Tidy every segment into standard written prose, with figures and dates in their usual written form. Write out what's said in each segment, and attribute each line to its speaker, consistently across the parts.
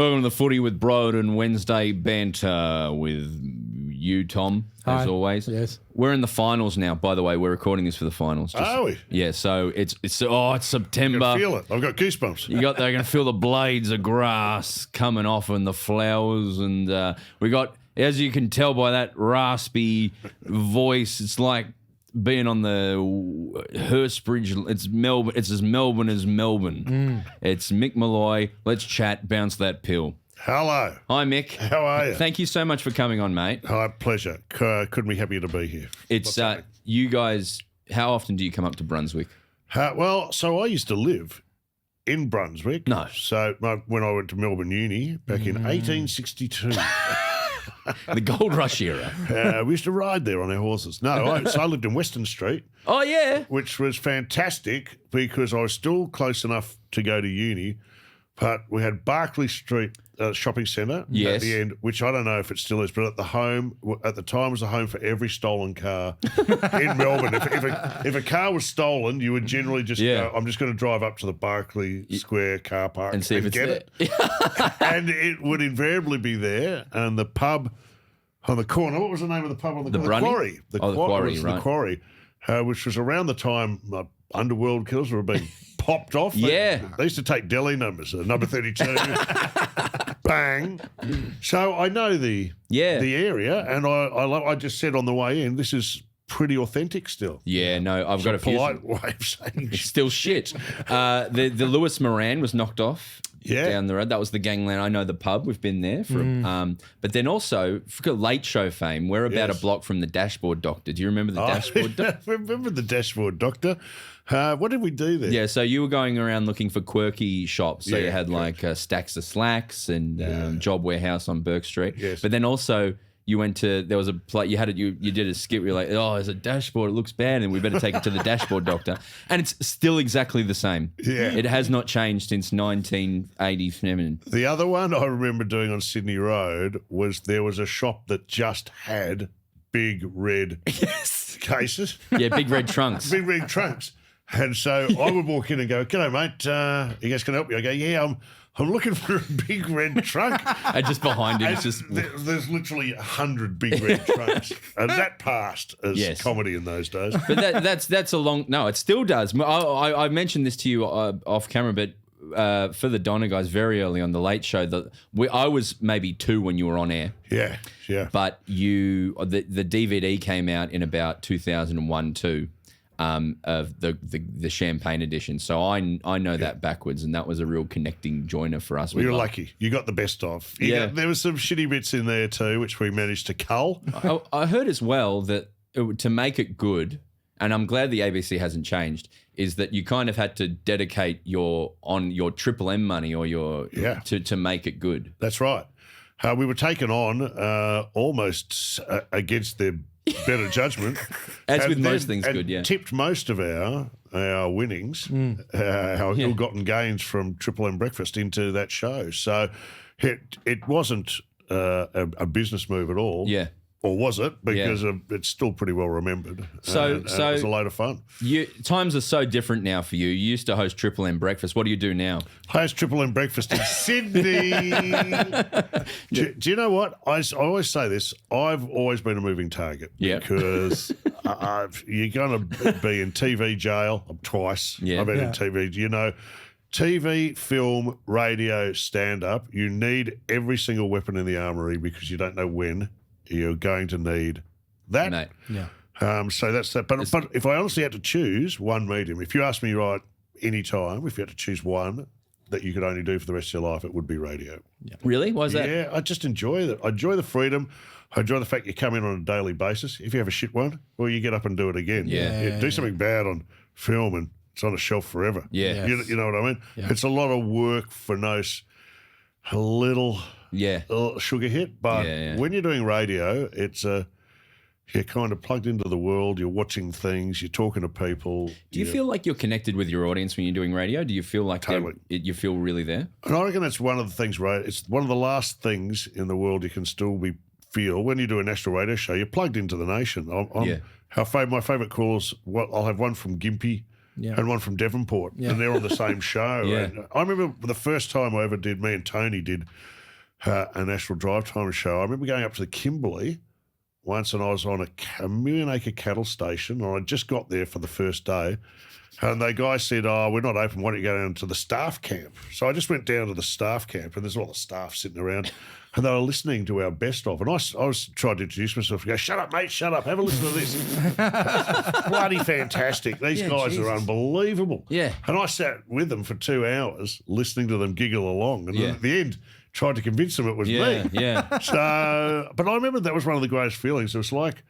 Speaker 1: Welcome to the Footy with Broden Wednesday banter with you, Tom, as always.
Speaker 2: Yes.
Speaker 1: We're in the finals now, by the way. We're recording this for the finals.
Speaker 3: Are we?
Speaker 1: Yeah, so it's September.
Speaker 3: I can feel it. I've got goosebumps.
Speaker 1: They're going to feel the blades of grass coming off and the flowers. And we got, as you can tell by that raspy voice, it's like being on the Hurstbridge. It's Melbourne. It's as Melbourne as Melbourne. It's Mick Molloy. Let's chat, bounce that pill.
Speaker 3: Hello.
Speaker 1: Hi, Mick.
Speaker 3: How are you?
Speaker 1: Thank you so much for coming on, mate.
Speaker 3: Hi, pleasure. Couldn't be happier to be here.
Speaker 1: It's you guys. How often do you come up to Brunswick?
Speaker 3: So I used to live in Brunswick.
Speaker 1: No.
Speaker 3: So when I went to Melbourne Uni back in 1862,
Speaker 1: The Gold Rush era.
Speaker 3: we used to ride there on our horses. No, I lived in Western Street,
Speaker 1: Oh yeah.
Speaker 3: which was fantastic because I was still close enough to go to uni, but we had Barclay Street shopping centre
Speaker 1: Yes.
Speaker 3: at the end, which I don't know if it still is, but at the time was the home for every stolen car in Melbourne. If a car was stolen, you would generally just go, I'm just going to drive up to the Barclay Square car park
Speaker 1: And see if it's
Speaker 3: get
Speaker 1: there.
Speaker 3: it. And it would invariably be there, and the pub on the corner. What was the name of the pub on the corner?
Speaker 1: Brunny?
Speaker 3: Quarry.
Speaker 1: The Quarry,
Speaker 3: was
Speaker 1: right.
Speaker 3: The Quarry, which was around the time underworld killers were being popped off.
Speaker 1: Yeah.
Speaker 3: They used to take deli numbers, number 32, bang. So I know the area, and I just said on the way in, this is pretty authentic still.
Speaker 1: Yeah. No, I've got a few.
Speaker 3: Polite way of saying
Speaker 1: It's still shit. The Lewis Moran was knocked off.
Speaker 3: Yeah.
Speaker 1: Down the road. That was the gangland. I know the pub. We've been there for. But then also for Late Show fame, we're about a block from the Dashboard Doctor. Do you remember the Dashboard Doctor?
Speaker 3: I remember the Dashboard Doctor. What did we do there?
Speaker 1: Yeah, so you were going around looking for quirky shops. So you
Speaker 3: Yeah,
Speaker 1: had like Stacks of Slacks and Job Warehouse on Burke Street.
Speaker 3: Yes.
Speaker 1: But then also you went to, there was a place, you did a skit where you're like, oh, there's a dashboard, it looks bad, and we better take it to the Dashboard Doctor. And it's still exactly the same.
Speaker 3: Yeah.
Speaker 1: It has not changed since 1987.
Speaker 3: The other one I remember doing on Sydney Road was there was a shop that just had big red cases.
Speaker 1: Yeah, big red trunks.
Speaker 3: Big red trunks. And so I would walk in and go, "G'day, mate. You guys can help me?" I go, "Yeah, I'm looking for a big red trunk."
Speaker 1: And just behind him, it's
Speaker 3: And
Speaker 1: just...
Speaker 3: there's literally 100 big red trunks, and that passed as comedy in those days.
Speaker 1: But that's a long... No, it still does. I mentioned this to you off camera, but for the Donna guys, very early on the Late Show, I was maybe 2 when you were on air.
Speaker 3: Yeah.
Speaker 1: But the DVD came out in about 2001 too, of the Champagne edition. So I know that backwards, and that was a real connecting joiner for us.
Speaker 3: Well, you're lucky. You got the best of. There was some shitty bits in there too, which we managed to cull.
Speaker 1: I heard as well that to make it good, and I'm glad the ABC hasn't changed, is that you kind of had to dedicate your Triple M money or to make it good.
Speaker 3: That's right. We were taken on almost against their better judgment.
Speaker 1: As with most things good, yeah.
Speaker 3: Tipped most of our winnings, our ill-gotten gains from Triple M Breakfast into that show. So it wasn't a business move at all.
Speaker 1: Yeah.
Speaker 3: Or was it? Because it's still pretty well remembered.
Speaker 1: So
Speaker 3: it was a load of fun.
Speaker 1: Times are so different now for you. You used to host Triple M Breakfast. What do you do now?
Speaker 3: Host Triple M Breakfast in Sydney. Do you know what? I always say this. I've always been a moving target.
Speaker 1: Yeah.
Speaker 3: Because you're going to be in TV jail twice.
Speaker 1: Yeah.
Speaker 3: I've been in TV. TV, film, radio, stand-up, you need every single weapon in the armoury because you don't know when you're going to need that.
Speaker 1: Mate.
Speaker 2: Yeah.
Speaker 3: So that's that. But if I honestly had to choose one medium, if you asked me any time, if you had to choose one that you could only do for the rest of your life, it would be radio.
Speaker 1: Yeah. Really? Why is that?
Speaker 3: Yeah, I just enjoy that. I enjoy the freedom. I enjoy the fact you come in on a daily basis. If you have a shit one, well, you get up and do it again.
Speaker 1: Yeah.
Speaker 3: Do something bad on film and it's on a shelf forever.
Speaker 1: Yeah.
Speaker 3: You know what I mean?
Speaker 2: Yeah.
Speaker 3: It's a lot of work for a little sugar hit. But when you're doing radio, it's you're kind of plugged into the world. You're watching things. You're talking to people.
Speaker 1: Do you feel like you're connected with your audience when you're doing radio? Do you feel like
Speaker 3: Totally.
Speaker 1: you feel really there?
Speaker 3: And I reckon that's one of the things, right? It's one of the last things in the world you can still feel when you do a national radio show. You're plugged into the nation. My favourite calls, I'll have one from Gympie and one from Devonport, and they're on the same show.
Speaker 1: Yeah.
Speaker 3: And I remember the first time I ever did, me and Tony did a National Drive Time show. I remember going up to the Kimberley once, and I was on a million-acre cattle station, and I just got there for the first day. And the guy said, "Oh, we're not open. Why don't you go down to the staff camp?" So I just went down to the staff camp, and there's all the staff sitting around, and they were listening to our best of. And I was trying to introduce myself and go, "Shut up, mate, shut up. Have a listen to this." Bloody fantastic. These guys are unbelievable.
Speaker 1: Yeah.
Speaker 3: And I sat with them for 2 hours listening to them giggle along. And at the end, tried to convince them it was me.
Speaker 1: Yeah.
Speaker 3: So, but I remember that was one of the greatest feelings. It was like,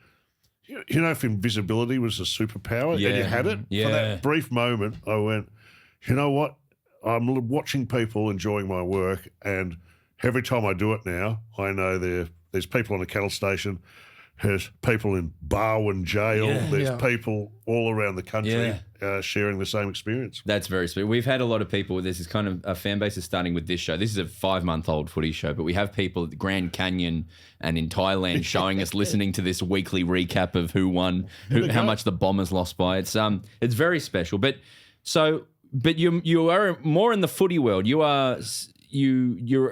Speaker 3: you know, if invisibility was a superpower and you had it, for that brief moment, I went, you know what? I'm watching people enjoying my work, and every time I do it now, I know there's people on a cattle station, there's people in Barwon jail, there's people all around the country sharing the same experience.
Speaker 1: That's very sweet. We've had a lot of people. This is kind of a fan base is starting with this show. This is a 5-month-old footy show, but we have people at the Grand Canyon and in Thailand showing us, listening to this weekly recap of who won, how much the Bombers lost by. It's very special. But you are more in the footy world. You're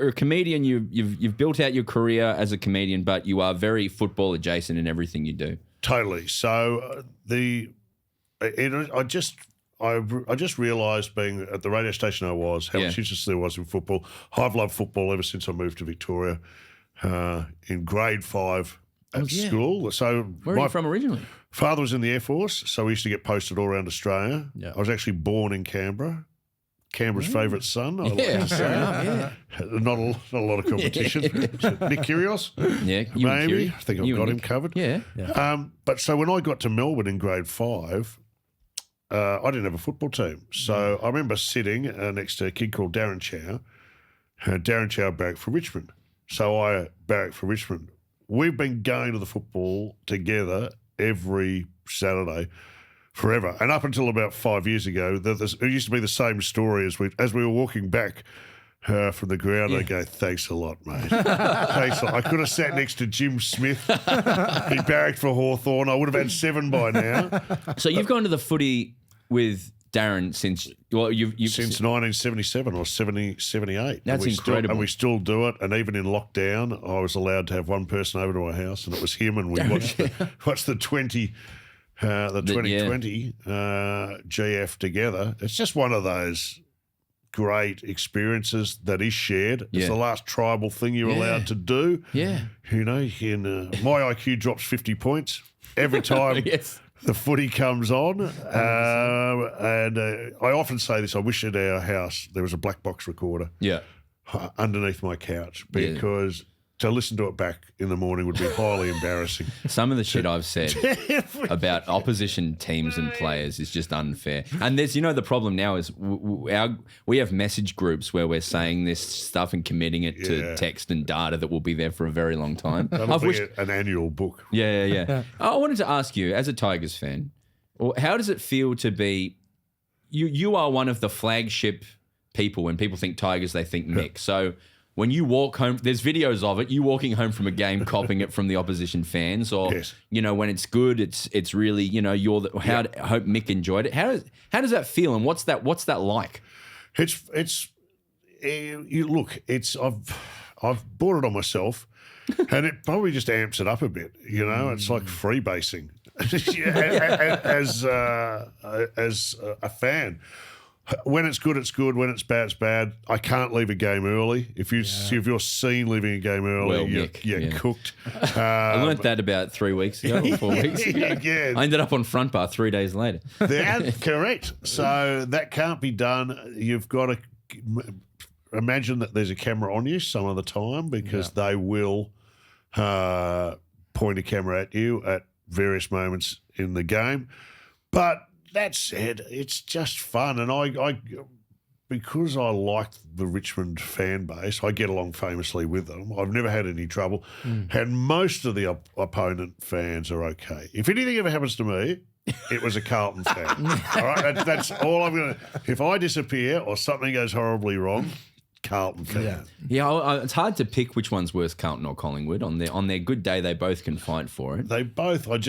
Speaker 1: a comedian. You've built out your career as a comedian, but you are very football adjacent in everything you do.
Speaker 3: Totally. So I just realised, being at the radio station I was, how much interest there was in football. I've loved football ever since I moved to Victoria in grade 5 at school. So
Speaker 1: where are you from originally?
Speaker 3: Father was in the Air Force, so we used to get posted all around Australia.
Speaker 1: Yeah.
Speaker 3: I was actually born in Canberra's favourite son. I like to say. Not a lot of competition. Nick Kyrgios?
Speaker 1: Yeah,
Speaker 3: maybe. I think I've got him covered.
Speaker 1: Yeah.
Speaker 3: But so when I got to Melbourne in grade 5, I didn't have a football team. So I remember sitting next to a kid called Darren Chow. Darren Chow barracked for Richmond. So I barracked for Richmond. We've been going to the football together every Saturday forever. And up until about 5 years ago, it used to be the same story as we were walking back from the ground. I go, "Thanks a lot, mate. Thanks a lot." I could have sat next to Jim Smith. He barracked for Hawthorn. I would have had 7 by now.
Speaker 1: So you've gone to the footy with Darren since
Speaker 3: since 1977 or 78.
Speaker 1: That's incredible.
Speaker 3: And we still do it. And even in lockdown, I was allowed to have one person over to our house, and it was him. And we watched the 2020 GF together. It's just one of those great experiences that is shared. It's the last tribal thing you're allowed to do.
Speaker 1: Yeah.
Speaker 3: You know, my IQ drops 50 points every time the footy comes on. And I often say this, I wish at our house there was a black box recorder underneath my couch, because to listen to it back in the morning would be highly embarrassing.
Speaker 1: Some of the shit I've said about opposition teams and players is just unfair. And there's, the problem now is we have message groups where we're saying this stuff and committing it to text and data that will be there for a very long time.
Speaker 3: That'll be an annual book.
Speaker 1: Yeah. I wanted to ask you, as a Tigers fan, how does it feel to be, you are one of the flagship people. When people think Tigers, they think Mick. So when you walk home, there's videos of it, you walking home from a game, copying it from the opposition fans, or, when it's good, it's really, I hope Mick enjoyed it. How does that feel, and what's that like?
Speaker 3: I've bought it on myself, and it probably just amps it up a bit, it's like freebasing as a fan. When it's good, it's good. When it's bad, it's bad. I can't leave a game early. If you're seen leaving a game early, you're cooked.
Speaker 1: I learned that about 3 weeks ago, or 4 weeks ago. I ended up on front bar 3 days later.
Speaker 3: That's correct. So that can't be done. You've got to imagine that there's a camera on you some of the time, because they will point a camera at you at various moments in the game. But that said, it's just fun, and I because I like the Richmond fan base, I get along famously with them. I've never had any trouble, and most of the opponent fans are okay. If anything ever happens to me, it was a Carlton fan. All right, that's all I'm going to. If I disappear or something goes horribly wrong, Carlton fan.
Speaker 1: Yeah, it's hard to pick which one's worse, Carlton or Collingwood. On their good day, they both can fight for it.
Speaker 3: They both. I've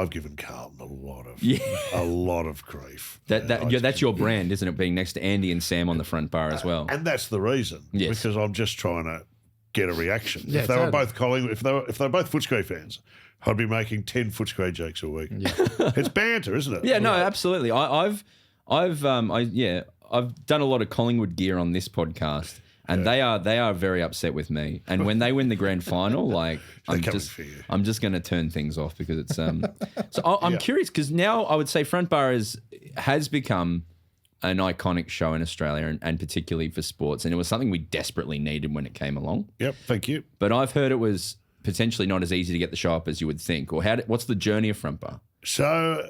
Speaker 3: given Carlton a lot of grief.
Speaker 1: That's your brand, isn't it? Being next to Andy and Sam on the front bar as well.
Speaker 3: And that's the reason.
Speaker 1: Yes.
Speaker 3: Because I'm just trying to get a reaction.
Speaker 2: Yeah,
Speaker 3: if they were both Collingwood, if they were both Footscray fans, I'd be making 10 Footscray jokes a week. Yeah. It's banter, isn't it?
Speaker 1: Yeah, no, absolutely. I've done a lot of Collingwood gear on this podcast, and they are very upset with me. And when they win the grand final, like I'm just going to turn things off because it's So I'm curious because now I would say Front Bar has become an iconic show in Australia and particularly for sports, and it was something we desperately needed when it came along.
Speaker 3: Yep, thank you.
Speaker 1: But I've heard it was potentially not as easy to get the show up as you would think. Or what's the journey of Front Bar?
Speaker 3: So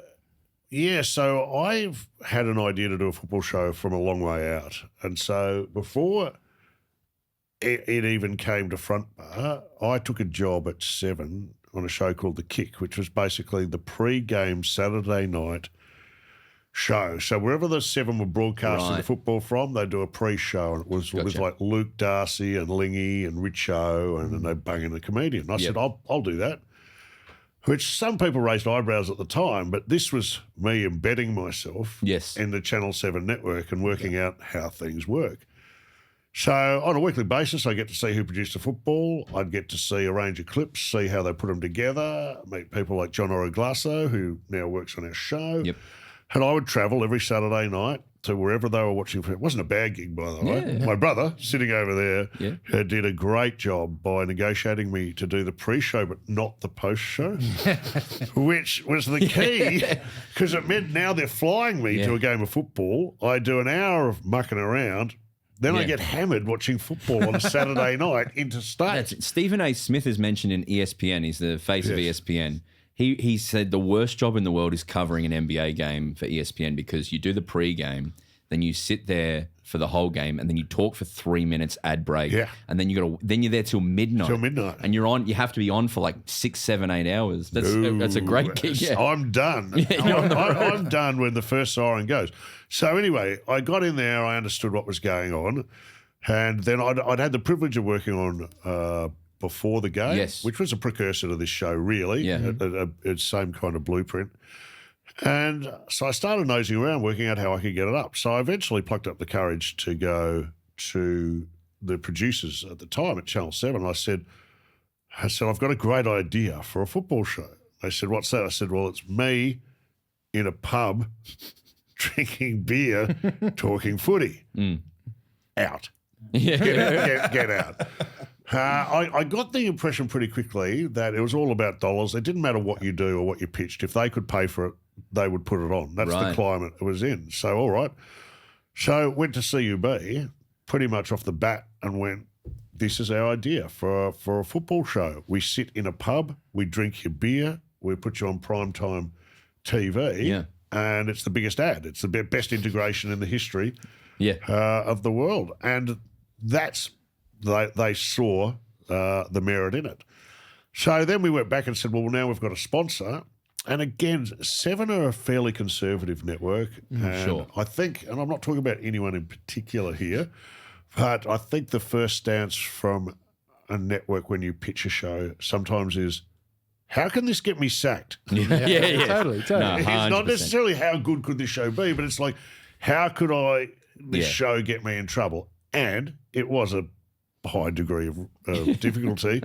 Speaker 3: I've had an idea to do a football show from a long way out. And so before it even came to Front Bar, I took a job at 7 on a show called The Kick, which was basically the pre-game Saturday night show. So wherever the 7 were broadcasting the football from, they'd do a pre-show, and it was with like Luke Darcy and Lingy and Richo, and then they'd bung in a comedian. I said, I'll do that. Which some people raised eyebrows at the time, but this was me embedding myself in the Channel 7 network and working out how things work. So on a weekly basis, I get to see who produced the football. I'd get to see a range of clips, see how they put them together, meet people like John Oraglasso, who now works on our show. Yep. And I would travel every Saturday night to wherever they were watching. It wasn't a bad gig, by the way. Yeah. My brother, sitting over there, did a great job by negotiating me to do the pre-show but not the post-show, which was the key because it meant now they're flying me to a game of football. I do an hour of mucking around. Then I get hammered watching football on a Saturday night interstate.
Speaker 1: Stephen A. Smith is mentioned in ESPN. He's the face of ESPN. He said the worst job in the world is covering an NBA game for ESPN because you do the pre-game, then you sit there for the whole game, and then you talk for 3 minutes ad break, and then you're there till midnight. And you have to be on for like 6, 7, 8 hours. That's a great gig. Yeah.
Speaker 3: I'm done. I'm done when the first siren goes. So anyway, I got in there. I understood what was going on, and then I'd had the privilege of working on Before the Game, which was a precursor to this show, really. It's same kind of blueprint. And so I started nosing around, working out how I could get it up. So I eventually plucked up the courage to go to the producers at the time at Channel 7. I said, I've got a great idea for a football show. They said, what's that? I said, well, it's me in a pub drinking beer, talking footy. Out. Get out. I got the impression pretty quickly that it was all about dollars. It didn't matter what you do or what you pitched. If they could pay for it, they would put it on. That's the climate it was in. So, all right. So went to CUB pretty much off the bat and went, this is our idea for a football show. We sit in a pub, we drink your beer, we put you on primetime TV, and it's the biggest ad. It's the best integration in the history of the world. And that's... They saw the merit in it. So then we went back and said, well, now we've got a sponsor. And again, 7 are a fairly conservative network. And I think, and I'm not talking about anyone in particular here, but I think the first stance from a network when you pitch a show sometimes is, how can this get me sacked?
Speaker 2: Totally.
Speaker 3: No, it's not necessarily how good could this show be, but it's like, how could this show get me in trouble? And it was a high degree of difficulty.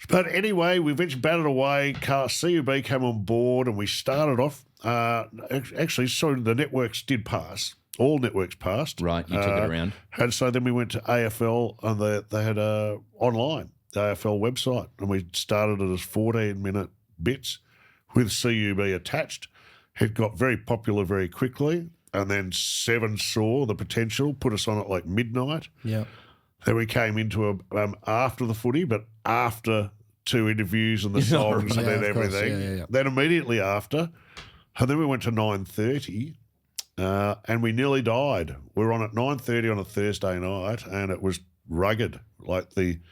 Speaker 3: But anyway, we eventually batted away. CUB came on board and we started off. Actually, so the networks did pass. All networks passed.
Speaker 1: Right, you took it around.
Speaker 3: And so then we went to AFL and they had online, the AFL website, and we started it as 14-minute bits with CUB attached. It got very popular very quickly, and then 7 saw the potential, put us on at like midnight.
Speaker 2: Yeah.
Speaker 3: Then we came into after the footy, but after 2 interviews and the songs and then everything. Then immediately after, and then we went to 9:30, and we nearly died. We were on at 9:30 on a Thursday night, and it was rugged. Like I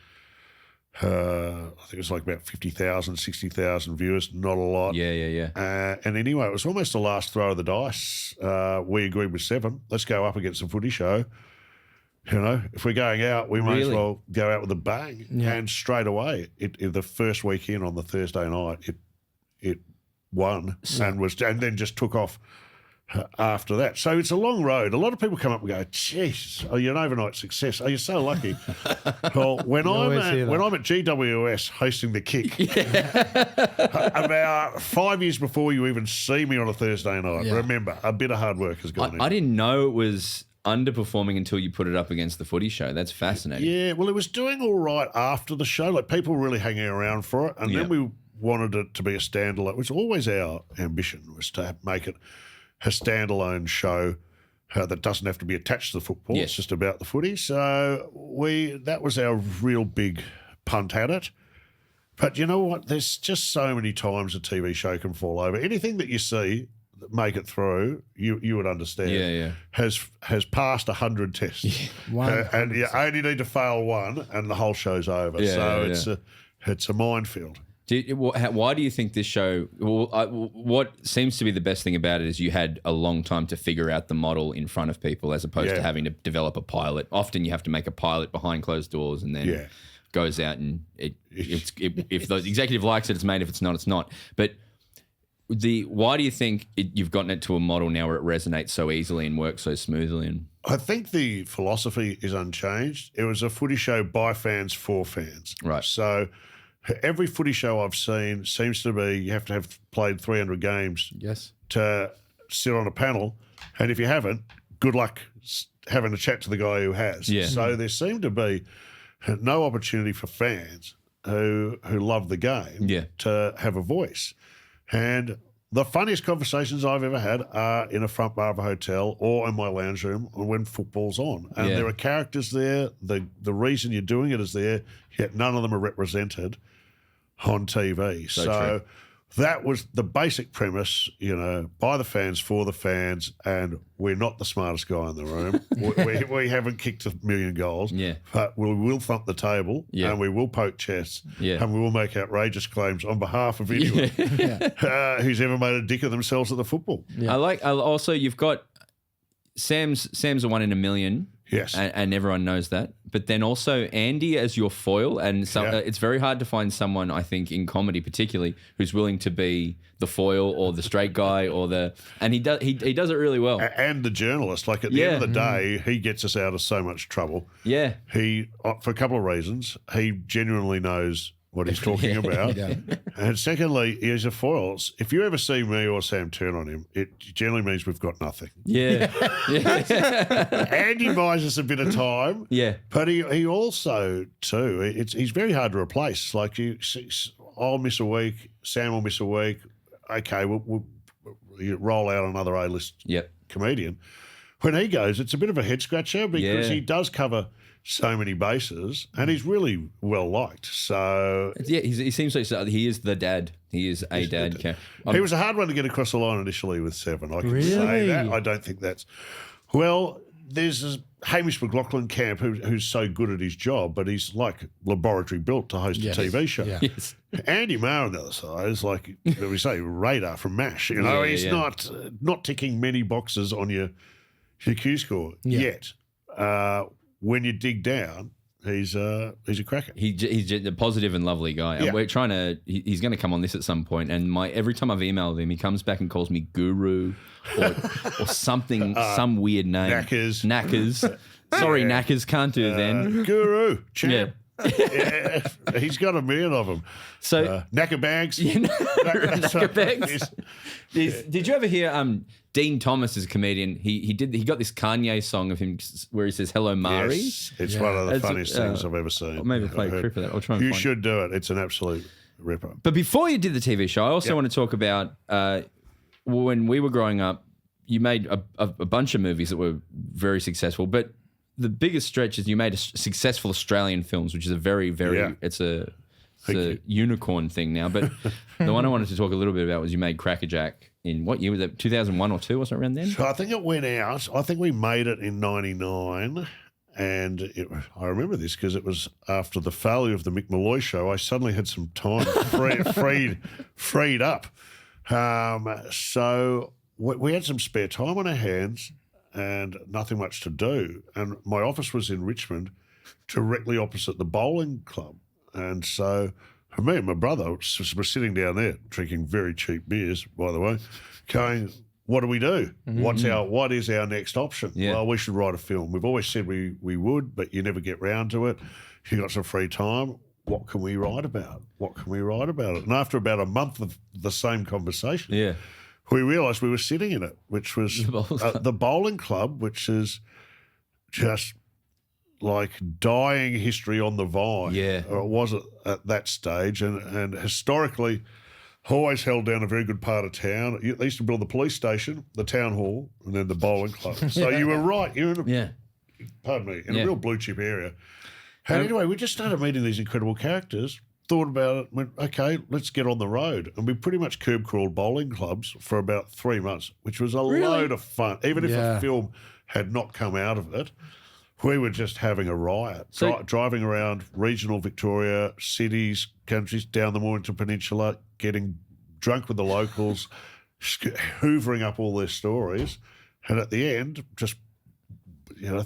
Speaker 3: think it was like about 50,000, 60,000 viewers, not a lot. And anyway, it was almost the last throw of the dice. We agreed with 7. Let's go up against the footy show. if we're going out, we may as
Speaker 1: Really?
Speaker 3: well go out with a bang. And straight away, the first weekend on the Thursday night, it won and then just took off after that. So it's a long road. A lot of people come up and go, "Geez, you're an overnight success. Oh, you're so lucky." Well, when I'm at GWS hosting the Kick, about 5 years before you even see me on a Thursday night, remember, a bit of hard work has gone in.
Speaker 1: I didn't know it was underperforming until you put it up against the Footy Show. That's fascinating.
Speaker 3: Yeah, well, it was doing all right after the show. Like, people were really hanging around for it. And then we wanted it to be a standalone, which was always our ambition, was to make it a standalone show that doesn't have to be attached to the football.
Speaker 1: Yes.
Speaker 3: It's just about the footy. So that was our real big punt at it. But you know what? There's just so many times a TV show can fall over. Anything that you see that make it through, you would understand, has passed 100 tests. And you only need to fail one and the whole show's over. It's a minefield.
Speaker 1: Why do you think this show? What seems to be the best thing about it is you had a long time to figure out the model in front of people, as opposed to having to develop a pilot. Often you have to make a pilot behind closed doors, and then goes out and if the executive likes it, it's made. If it's not, it's not. But why do you think you've gotten it to a model now where it resonates so easily and works so smoothly? And
Speaker 3: I think the philosophy is unchanged. It was a footy show by fans for fans.
Speaker 1: Right.
Speaker 3: So every footy show I've seen seems to be you have to have played 300 games to sit on a panel. And if you haven't, good luck having a chat to the guy who has.
Speaker 1: Yeah.
Speaker 3: So there seemed to be no opportunity for fans who love the game to have a voice. And the funniest conversations I've ever had are in a front bar of a hotel or in my lounge room when football's on. And there are characters there. The reason you're doing it is there, yet none of them are represented on TV. So that was the basic premise, by the fans, for the fans, and we're not the smartest guy in the room. we haven't kicked a million goals, but we will thump the table and we will poke chests and we will make outrageous claims on behalf of anyone who's ever made a dick of themselves at the football.
Speaker 1: Also, you've got Sam's a 1 in a million.
Speaker 3: Yes.
Speaker 1: And everyone knows that. But then also Andy as your foil. And it's very hard to find someone, I think, in comedy particularly, who's willing to be the foil or the straight guy and he does it really well.
Speaker 3: And the journalist. Like, at the end of the day, he gets us out of so much trouble.
Speaker 1: Yeah.
Speaker 3: He, for a couple of reasons, he genuinely knows what he's talking about. And secondly, he's a foil. If you ever see me or Sam turn on him, it generally means we've got nothing. And he buys us a bit of time. But he also, too, he's very hard to replace. Like, I'll miss a week, Sam will miss a week. Okay, we'll roll out another A-list comedian. When he goes, it's a bit of a head-scratcher because he does cover so many bases, and he's really well liked. So
Speaker 1: he seems like he is the dad. He is a dad.
Speaker 3: He was a hard one to get across the line initially with Seven. I can say that. I don't think that's there's Hamish McLaughlin Camp who's so good at his job, but he's like laboratory built to host a TV show. Andy Maher on the other side is like we say radar from MASH. He's not ticking many boxes on your Q score yet. When you dig down, he's a cracker.
Speaker 1: He's a positive and lovely guy. And we're trying to. He's going to come on this at some point. And every time I've emailed him, he comes back and calls me Guru or something, some weird name. Knackers. Sorry, Knackers, can't do then.
Speaker 3: Guru, champ. He's got a million of them.
Speaker 1: So
Speaker 3: knacker bags.
Speaker 1: Knacker bags. Did you ever hear Dean Thomas is a comedian? He got this Kanye song of him where he says "Hello, Mari."
Speaker 3: Yes, it's one of the funniest things I've ever seen.
Speaker 1: I'll maybe play a clip of that. I'll try and
Speaker 3: You should do it. It's an absolute ripper.
Speaker 1: But before you did the TV show, I also want to talk about when we were growing up. You made a bunch of movies that were very successful, but the biggest stretch is you made successful Australian films, which is a very, very it's a unicorn thing now. But the one I wanted to talk a little bit about was you made Crackerjack in what year was it? 2001 or 2? Was it around then?
Speaker 3: So I think it went out. I think we made it in 99. And I remember this because it was after the failure of the Mick Molloy show. I suddenly had some time freed up. So we had some spare time on our hands. and nothing much to do. And my office was in Richmond, directly opposite the bowling club. And so me and my brother were sitting down there drinking very cheap beers, by the way, going, what do we do? What is our next option?
Speaker 1: Yeah.
Speaker 3: Well, we should write a film. We've always said we would, but you never get round to it. You got some free time. What can we write about? What can we write about it? And after about a month of the same conversation, we realised we were sitting in it, which was the bowling club, which is just like dying history on the vine.
Speaker 1: Yeah.
Speaker 3: Or it was at that stage. And historically, always held down a very good part of town. They used to build the police station, the town hall, and then the bowling club. So you were right. You're in a real blue chip area. And anyway, we just started meeting these incredible characters, thought about it, went, okay, let's get on the road. And we pretty much curb crawled bowling clubs for about 3 months, which was a load of fun. Even if a film had not come out of it, we were just having a riot, driving around regional Victoria, cities, countries, down the Mornington Peninsula, getting drunk with the locals, hoovering up all their stories, and at the end, just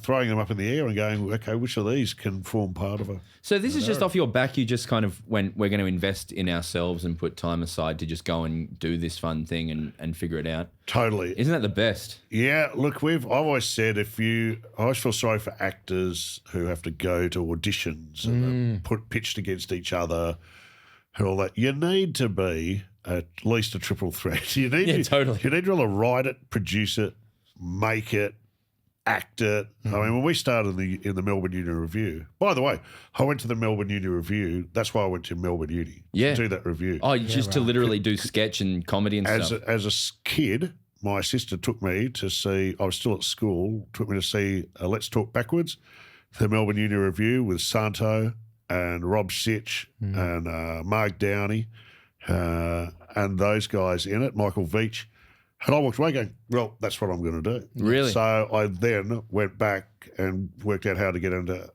Speaker 3: throwing them up in the air and going, okay, which of these can form part of a...
Speaker 1: So this is just off your back. You just kind of went, we're going to invest in ourselves and put time aside to just go and do this fun thing and figure it out.
Speaker 3: Totally.
Speaker 1: Isn't that the best?
Speaker 3: Yeah, look, I've always said I always feel sorry for actors who have to go to auditions and put pitched against each other and all that. You need to be at least a triple threat. You need
Speaker 1: totally.
Speaker 3: You need to be able to write it, produce it, make it, act it. I mean, when we started in the Melbourne Uni Revue, by the way, I went to the Melbourne Uni Revue. That's why I went to Melbourne Uni to do that review.
Speaker 1: Oh, to literally do sketch and comedy and stuff.
Speaker 3: As a kid, my sister took me to see, I was still at school, took me to see Let's Talk Backwards, the Melbourne Uni Revue with Santo and Rob Sitch and Mark Downey and those guys in it, Michael Veitch. And I walked away going, well, that's what I'm going to do.
Speaker 1: Really?
Speaker 3: So I then went back and worked out how to get into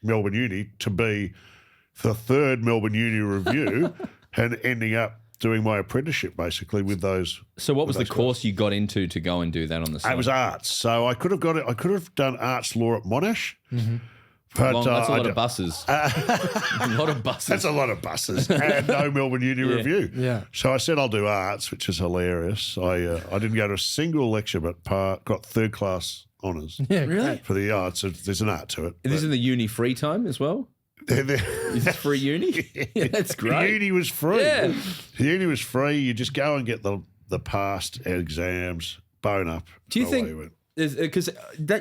Speaker 3: Melbourne Uni to be the third Melbourne Uni Revue and ending up doing my apprenticeship basically with those.
Speaker 1: So what was the course you got into to go and do that on the side?
Speaker 3: It was arts. So I could have got it. I could have done arts law at Monash. But,
Speaker 1: that's a lot of buses. A lot of buses.
Speaker 3: That's a lot of buses and no Melbourne Uni Revue.
Speaker 2: Yeah.
Speaker 3: So I said I'll do arts, which is hilarious. I didn't go to a single lecture, but got third class honours.
Speaker 2: Yeah,
Speaker 1: really?
Speaker 3: For the arts. There's an art to it.
Speaker 1: This is the uni free time as well? Is this free uni? Yeah, that's great.
Speaker 3: Uni was free.
Speaker 1: Yeah.
Speaker 3: Uni was free. You just go and get the past exams, bone up.
Speaker 1: Do you think... Because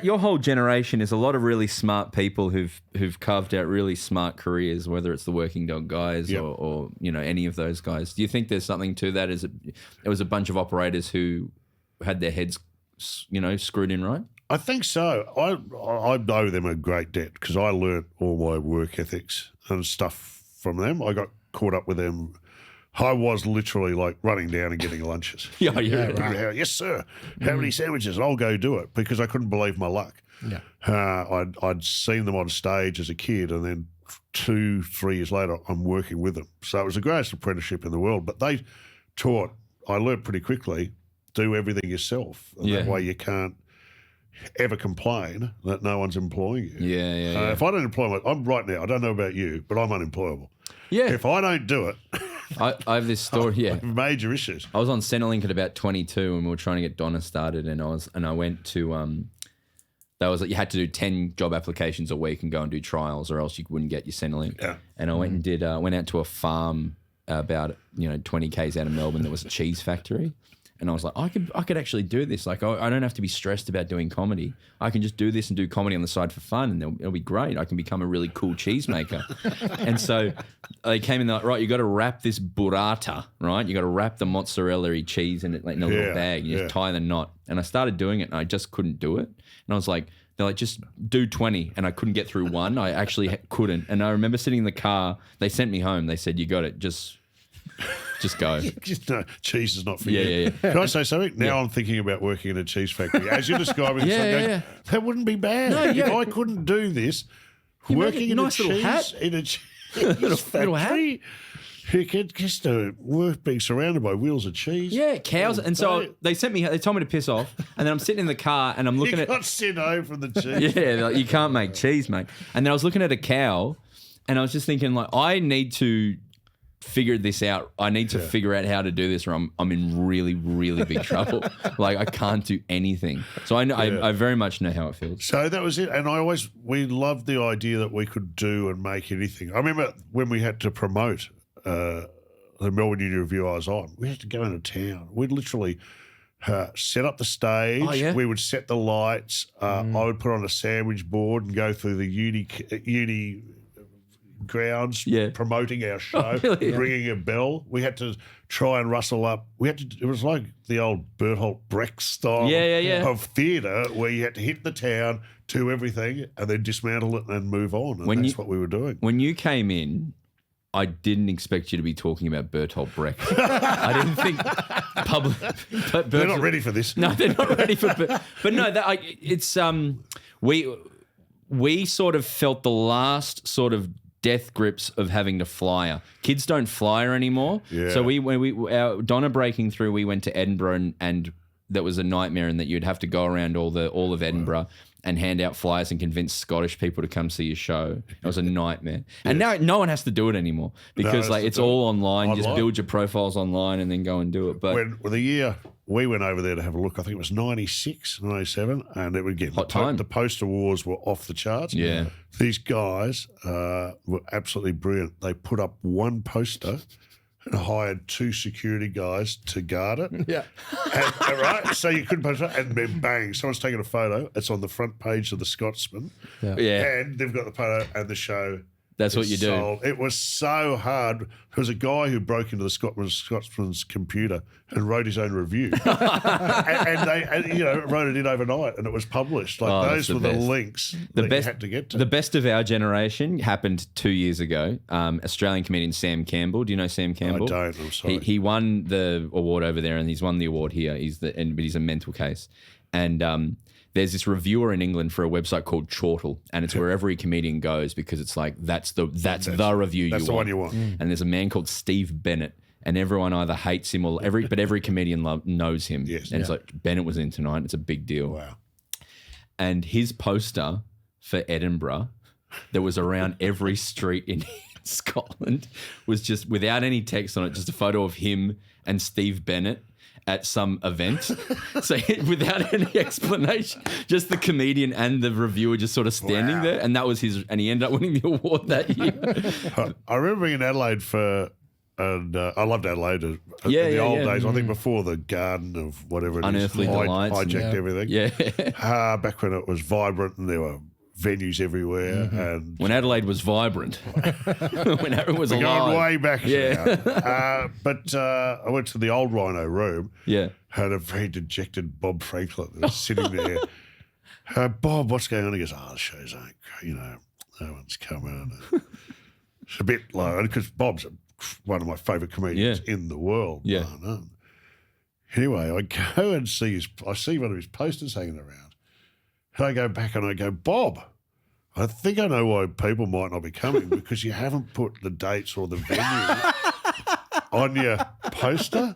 Speaker 1: your whole generation is a lot of really smart people who've carved out really smart careers, whether it's the working dog guys or any of those guys. Do you think there's something to that? It was a bunch of operators who had their heads, screwed in right?
Speaker 3: I think so. I owe them a great debt because I learnt all my work ethics and stuff from them. I got caught up with them. I was literally like running down and getting lunches.
Speaker 1: Right.
Speaker 3: Yes, sir. How many sandwiches? I'll go do it because I couldn't believe my luck.
Speaker 2: Yeah.
Speaker 3: I'd seen them on stage as a kid and then 2-3 years later I'm working with them. So it was the greatest apprenticeship in the world. But they I learned pretty quickly, do everything yourself. And that way you can't ever complain that no one's employing you.
Speaker 1: Yeah.
Speaker 3: If I don't employ I'm right now, I don't know about you, but I'm unemployable.
Speaker 1: Yeah.
Speaker 3: If I don't do it...
Speaker 1: I have this story,
Speaker 3: major issues.
Speaker 1: I was on Centrelink at about 22 and we were trying to get Donna started and I went to you had to do 10 job applications a week and go and do trials or else you wouldn't get your Centrelink.
Speaker 3: Yeah.
Speaker 1: And I went and went out to a farm about 20 k's out of Melbourne that was a cheese factory. And I was like, I could actually do this. Like, I don't have to be stressed about doing comedy. I can just do this and do comedy on the side for fun, and it'll be great. I can become a really cool cheesemaker. And so they came in, like, right, you got to wrap this burrata, right? You got to wrap the mozzarella cheese in a little bag. You just tie the knot. And I started doing it, and I just couldn't do it. And I was like, they're like, just do 20. And I couldn't get through one. I actually couldn't. And I remember sitting in the car. They sent me home. They said, you got it. Just go.
Speaker 3: No, cheese is not for you.
Speaker 1: Yeah.
Speaker 3: Can I say something? Now I'm thinking about working in a cheese factory. As you're describing this, that wouldn't be bad. If I couldn't do this, working in a cheese factory, You get just work being surrounded by wheels of cheese.
Speaker 1: Yeah, cows. And so they told me to piss off, and then I'm sitting in the car and I'm looking
Speaker 3: you
Speaker 1: at.
Speaker 3: got sent home from the cheese.
Speaker 1: Yeah, like, you can't make cheese, mate. And then I was looking at a cow, and I was just thinking, like, I need to figure this out. I need to figure out how to do this, or I'm in really, really big trouble. Like, I can't do anything. So I know I very much know how it feels.
Speaker 3: So that was it. And we loved the idea that we could do and make anything. I remember when we had to promote the Melbourne Uni Revue I was on, we had to go into town. We'd literally set up the stage.
Speaker 1: Oh, yeah?
Speaker 3: We would set the lights. I would put on a sandwich board and go through the uni grounds promoting our show, ringing a bell. We had to try and rustle up. It was like the old Bertolt Brecht style of theatre, where you had to hit the town, do everything, and then dismantle it and move on. And that's what we were doing.
Speaker 1: When you came in, I didn't expect you to be talking about Bertolt Brecht. I didn't think public.
Speaker 3: They're not ready for this.
Speaker 1: No, they're not ready for. But no, it's we sort of felt the last sort of death grips of having to flyer. Kids don't flyer anymore. Yeah. So our Donna breaking through, we went to Edinburgh and that was a nightmare, in that you'd have to go around all of Edinburgh and hand out flyers and convince Scottish people to come see your show. It was a nightmare. And now no one has to do it anymore, because it's all online. You just build your profiles online and then go and do it. But
Speaker 3: when the year we went over there to have a look, I think it was 96, 97, and it would get the poster wars were off the charts.
Speaker 1: Yeah.
Speaker 3: These guys were absolutely brilliant. They put up one poster and hired 2 security guys to guard it.
Speaker 2: Yeah.
Speaker 3: And, right? So you couldn't post it, and then bang, someone's taken a photo. It's on the front page of the Scotsman.
Speaker 1: Yeah.
Speaker 3: And they've got the photo and the show.
Speaker 1: That's what you do.
Speaker 3: It was so hard. There was a guy who broke into the Scotsman's computer and wrote his own review, and they wrote it in overnight, and it was published. Like those were the links that you had to get to.
Speaker 1: The best of our generation happened 2 years ago. Australian comedian Sam Campbell. Do you know Sam Campbell?
Speaker 3: I don't. I'm sorry.
Speaker 1: He won the award over there, and he's won the award here. But he's a mental case, and there's this reviewer in England for a website called Chortle, and it's where every comedian goes, because it's like that's the review you want.
Speaker 3: That's the one you want.
Speaker 1: And there's a man called Steve Bennett, and everyone either hates him or every comedian knows him.
Speaker 3: Yes.
Speaker 1: And it's like, Bennett was in tonight. It's a big deal.
Speaker 3: Wow.
Speaker 1: And his poster for Edinburgh that was around every street in Scotland was just, without any text on it, just a photo of him and Steve Bennett at some event. So without any explanation, just the comedian and the reviewer just sort of standing there, and that was his, and he ended up winning the award that year.
Speaker 3: I remember being in Adelaide and I loved Adelaide in the old days. I think before the Garden of whatever it
Speaker 1: Unearthly
Speaker 3: is,
Speaker 1: Delights.
Speaker 3: hijacked everything.
Speaker 1: Yeah.
Speaker 3: Back when it was vibrant and there were venues everywhere, and
Speaker 1: when Adelaide was vibrant, when it was alive.
Speaker 3: Going way back now. But I went to the old Rhino room.
Speaker 1: Yeah.
Speaker 3: Had a very dejected Bob Franklin that was sitting there. Bob, what's going on? He goes, the show's ain't great. No one's coming. It's a bit low, because Bob's one of my favourite comedians in the world.
Speaker 1: Yeah.
Speaker 3: Anyway, I go and see one of his posters hanging around. And I go back and I go, Bob, I think I know why people might not be coming, because you haven't put the dates or the venue on your poster.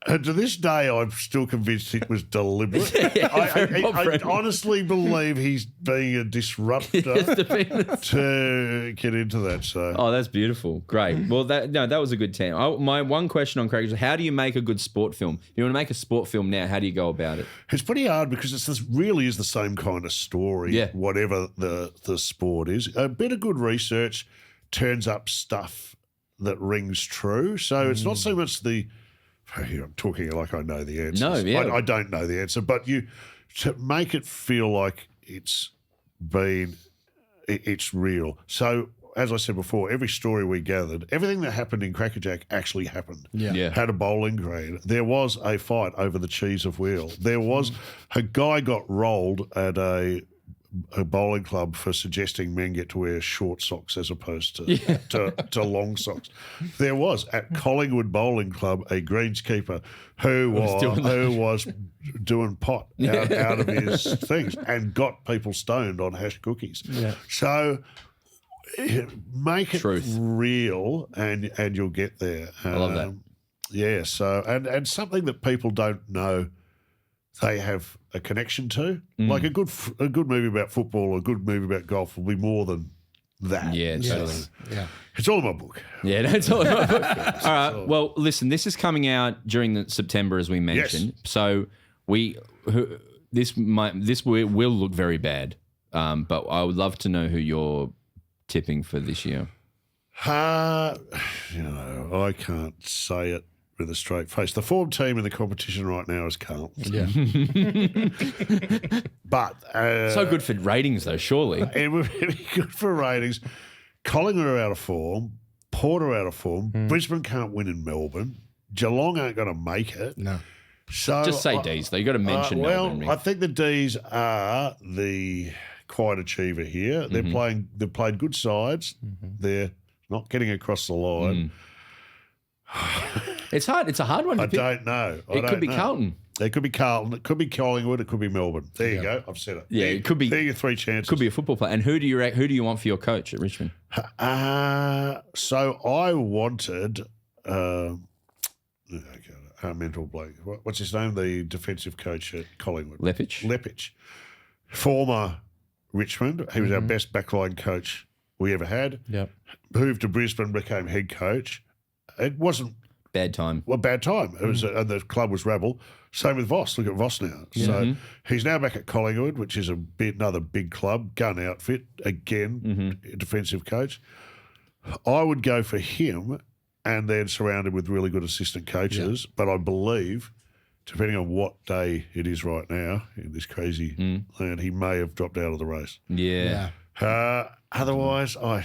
Speaker 3: And to this day, I'm still convinced it was deliberate. I honestly believe he's being a disruptor to get into that. So,
Speaker 1: that's beautiful. Great. Well, that was a good time. My one question on Crackerjack is, how do you make a good sport film? If you want to make a sport film now, how do you go about it?
Speaker 3: It's pretty hard, because this really is the same kind of story, whatever the sport is. A bit of good research turns up stuff that rings true. So it's not so much I'm talking like I know the answer.
Speaker 1: No, yeah.
Speaker 3: I don't know the answer, but to make it feel like it's real. So, as I said before, every story we gathered, everything that happened in Crackerjack actually happened.
Speaker 2: Yeah.
Speaker 3: Had a bowling green. There was a fight over the cheese of wheel. There was a guy got rolled at a bowling club for suggesting men get to wear short socks as opposed to long socks. There was at Collingwood Bowling Club a greenskeeper who was doing pot out of his things and got people stoned on hash cookies.
Speaker 2: Yeah.
Speaker 3: So Make it
Speaker 1: Truth.
Speaker 3: real, and you'll get there.
Speaker 1: I love that.
Speaker 3: Yeah. So and something that people don't know they have a connection to, like a good movie about football, or a good movie about golf will be more than that.
Speaker 1: Yeah, totally.
Speaker 2: Yeah.
Speaker 3: It's all in my book.
Speaker 1: Yeah, that's all. All right. Well, listen, this is coming out during September, as we mentioned.
Speaker 3: Yes.
Speaker 1: So this will look very bad. But I would love to know who you're tipping for this year.
Speaker 3: I can't say it with a straight face. The form team in the competition right now is Carlton.
Speaker 2: Yeah.
Speaker 3: But
Speaker 1: So good for ratings, though, surely.
Speaker 3: it would be good for ratings. Collingwood are out of form. Port are out of form. Brisbane can't win in Melbourne. Geelong aren't going to make it.
Speaker 2: No.
Speaker 3: So
Speaker 1: Just say D's, though. You got to mention Melbourne.
Speaker 3: I think the D's are the quiet achiever here. They've played good sides. They're not getting across the line.
Speaker 1: It's hard. It's a hard one to
Speaker 3: I
Speaker 1: pick.
Speaker 3: don't know.
Speaker 1: It could be Carlton.
Speaker 3: It could be Carlton. It could be Collingwood. It could be Melbourne. There you go. I've said it.
Speaker 1: Yeah, it could be.
Speaker 3: There are your three chances.
Speaker 1: Could be a football player. And who do you want for your coach at Richmond?
Speaker 3: So I wanted a mental bloke. What's his name? The defensive coach at Collingwood.
Speaker 1: Lepich.
Speaker 3: Former Richmond. He was our best backline coach we ever had.
Speaker 2: Yep.
Speaker 3: Moved to Brisbane, became head coach. It wasn't
Speaker 1: Bad time.
Speaker 3: a bad time. It was, and the club was rebel. Same with Voss. Look at Voss now. So he's now back at Collingwood, which is another big club, gun outfit, again, defensive coach. I would go for him and then surrounded with really good assistant coaches. But I believe, depending on what day it is right now in this crazy land, he may have dropped out of the race.
Speaker 1: Yeah.
Speaker 3: Otherwise, I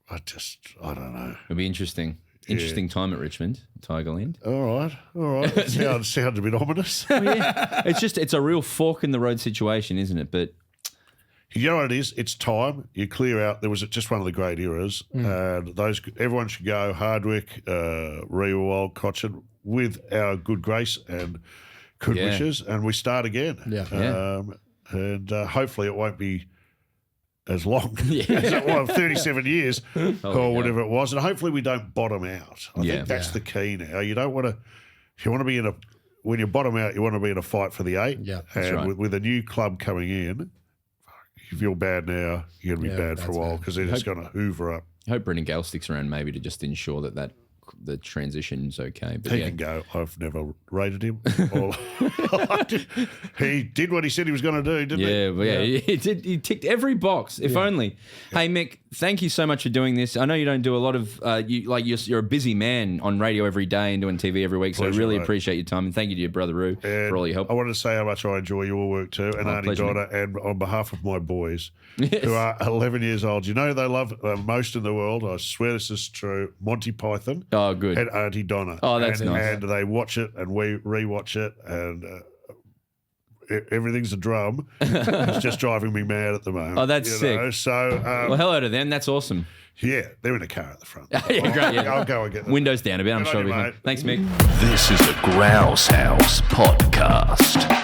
Speaker 3: don't know.
Speaker 1: It'll be interesting. Interesting time at Richmond, Tigerland.
Speaker 3: All right. Sounds a bit ominous.
Speaker 1: It's a real fork in the road situation, isn't it? But
Speaker 3: You know what it is? It's time. You clear out. There was just one of the great eras. And everyone should go. Hardwick, Riewoldt, Cochin, with our good grace and good wishes, and we start again. And hopefully it won't be as long as it was, 37 years or whatever it was. And hopefully we don't bottom out. I think that's the key now. You don't want to, if you want to be when you bottom out, you want to be in a fight for the 8.
Speaker 2: Yeah,
Speaker 3: and
Speaker 1: right.
Speaker 3: with a new club coming in, if you're bad now, you're going to be bad for a while because they're just going to hoover up.
Speaker 1: I hope Brendan Gale sticks around maybe to just ensure that the transition's okay. But
Speaker 3: He can go. I've never rated him. He did what he said he was going to do, didn't he?
Speaker 1: He did. He ticked every box. If only. Hey Mick, thank you so much for doing this. I know you don't do a lot of. You're a busy man on radio every day and doing TV every week. So
Speaker 3: Pleasure,
Speaker 1: I really
Speaker 3: mate.
Speaker 1: appreciate your time and thank you to your brother Roo for all your help.
Speaker 3: I wanted to say how much I enjoy your work too, and Auntie
Speaker 1: pleasure,
Speaker 3: Donna, and on behalf of my boys who are 11 years old. You know who they love most in the world? I swear this is true. Monty Python.
Speaker 1: Oh, good.
Speaker 3: And Auntie Donna.
Speaker 1: Oh, that's nice.
Speaker 3: And they watch it and we rewatch it, and everything's a drum. It's just driving me mad at the moment.
Speaker 1: Oh, that's sick.
Speaker 3: So,
Speaker 1: Well, hello to them. That's awesome.
Speaker 3: yeah, they're in a car at the front.
Speaker 1: Yeah, great. Yeah.
Speaker 3: I'll go and get them.
Speaker 1: Windows down a bit. I'm
Speaker 3: Good
Speaker 1: sure
Speaker 3: on
Speaker 1: it'll be
Speaker 3: you,
Speaker 1: fine.
Speaker 3: mate.
Speaker 1: Thanks, Mick.
Speaker 4: This is a Grouse House podcast.